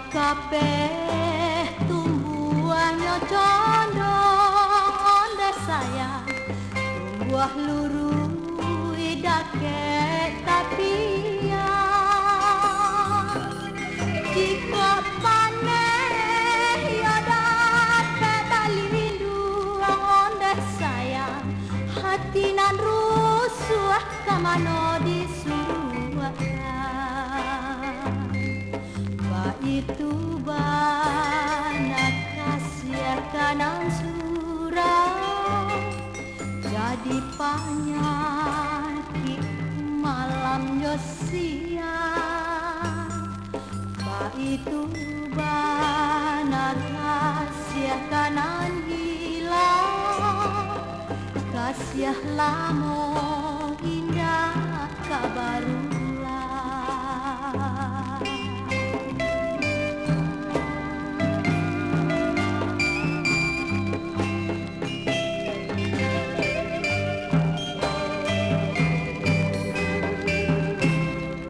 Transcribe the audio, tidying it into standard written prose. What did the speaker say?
kabeh tumbuhnya condong onde sayang tumbuh lurui dake tapian jika paneh ya dapat talindu onde sayang hati nan rusuh kamano disuruhkan itu banyak kasih kanan surau jadi penyakit malam siang itu banyak kasih kanan hilang kasih lama